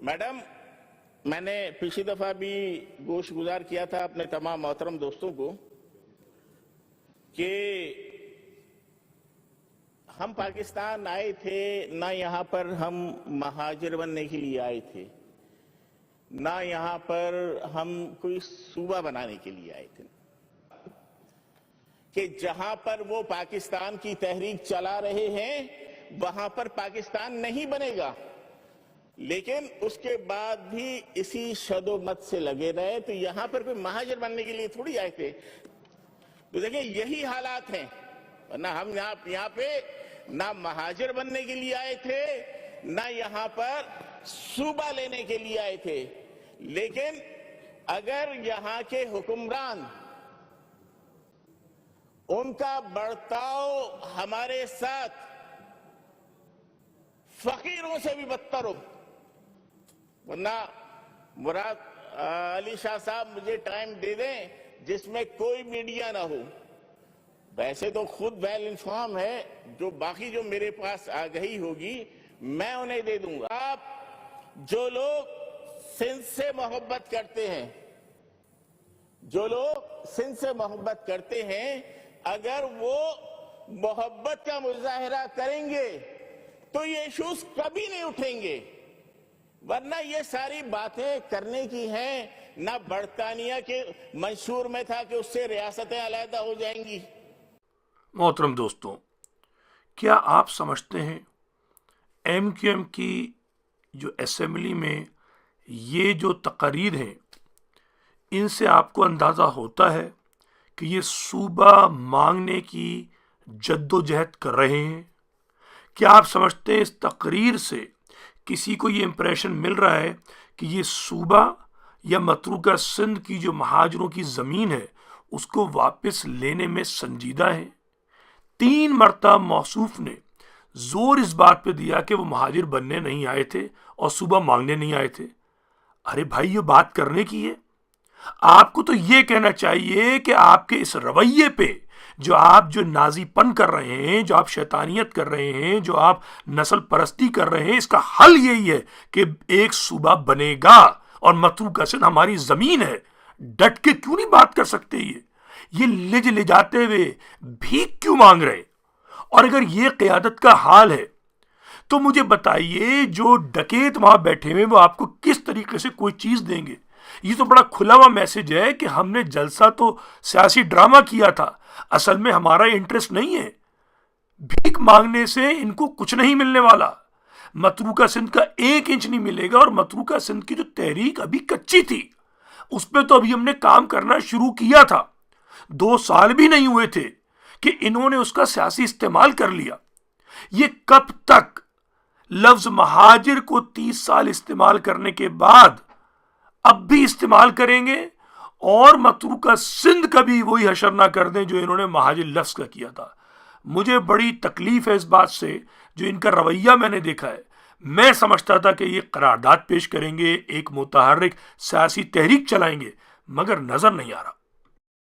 Madam, मैंने पिछली दफा भी गोश गुजार किया था अपने तमाम मोहतरम दोस्तों को कि हम पाकिस्तान आए थे ना यहाँ पर हम महाजिर बनने के लिए आए थे, ना यहाँ पर हम कोई सूबा बनाने के लिए आए थे, कि जहां पर वो पाकिस्तान की तहरीक चला रहे हैं वहां पर पाकिस्तान नहीं बनेगा। लेकिन उसके बाद भी इसी शदोमत से लगे रहे, तो यहां पर कोई महाजिर बनने के लिए थोड़ी आए थे। तो देखिए यही हालात हैं, वरना हम यहाँ पे ना महाजिर बनने के लिए आए थे, ना यहां पर सूबा लेने के लिए आए थे। लेकिन अगर यहां के हुक्मरान, उनका बर्ताव हमारे साथ फकीरों से भी बदतर हो, वरना मुराद अली शाह साहब मुझे टाइम दे दें जिसमें कोई मीडिया ना हो। वैसे तो खुद वेल इन्फॉर्म है, जो बाकी जो मेरे पास आगाही होगी मैं उन्हें दे दूंगा। आप जो लोग सिंध से मोहब्बत करते हैं, जो लोग सिंध से मोहब्बत करते हैं, अगर वो मोहब्बत का मुजाहिरा करेंगे तो ये इश्यूज कभी नहीं उठेंगे, वरना ये सारी बातें करने की हैं। ना बरतानिया के मंशूर में था कि उससे रियासतें अलहदा हो जाएंगी। मोहतरम दोस्तों, क्या आप समझते हैं MQM की जो असेंबली में ये जो तकरीर हैं, इनसे आपको अंदाज़ा होता है कि ये सूबा मांगने की जद्दोजहद कर रहे हैं? क्या आप समझते हैं इस तकरीर से किसी को ये इम्प्रेशन मिल रहा है कि ये सूबा या मतरूका सिंध की जो महाजरों की ज़मीन है उसको वापस लेने में संजीदा है? 3 मरतबा मौसूफ ने जोर इस बात पे दिया कि वो महाजिर बनने नहीं आए थे और सूबा मांगने नहीं आए थे। अरे भाई, ये बात करने की है। आपको तो ये कहना चाहिए कि आपके इस रवैये पे जो नाजीपन कर रहे हैं, जो आप शैतानियत कर रहे हैं, जो आप नस्ल परस्ती कर रहे हैं, इसका हल यही है कि एक सूबा बनेगा और मतरूका सिंध हमारी जमीन है। डट के क्यों नहीं बात कर सकते? ये लिज ले जाते हुए भीख क्यों मांग रहे? और अगर ये क़यादत का हाल है तो मुझे बताइए, जो डकैत वहां बैठे हुए वो आपको किस तरीके से कोई चीज देंगे? ये तो बड़ा खुला हुआ मैसेज है कि हमने जलसा तो सियासी ड्रामा किया था, असल में हमारा इंटरेस्ट नहीं है। भीख मांगने से इनको कुछ नहीं मिलने वाला। मतरूका सिंध का 1 इंच नहीं मिलेगा। और मतरूका सिंध की जो तहरीक अभी कच्ची थी, उस पर तो अभी हमने काम करना शुरू किया था। 2 साल भी नहीं हुए थे कि इन्होंने उसका सियासी इस्तेमाल कर लिया। ये कब तक लफ्ज महाजिर को 30 साल इस्तेमाल करने के बाद अब भी इस्तेमाल करेंगे और मतरूका सिंध का भी वही हशर ना कर दें जो इन्होंने महाजिर लफ्ज का किया था? मुझे बड़ी तकलीफ है इस बात से, जो इनका रवैया मैंने देखा है। मैं समझता था कि ये करारदाद पेश करेंगे, एक मुतहर्रिक सियासी तहरीक चलाएंगे, मगर नजर नहीं आ रहा।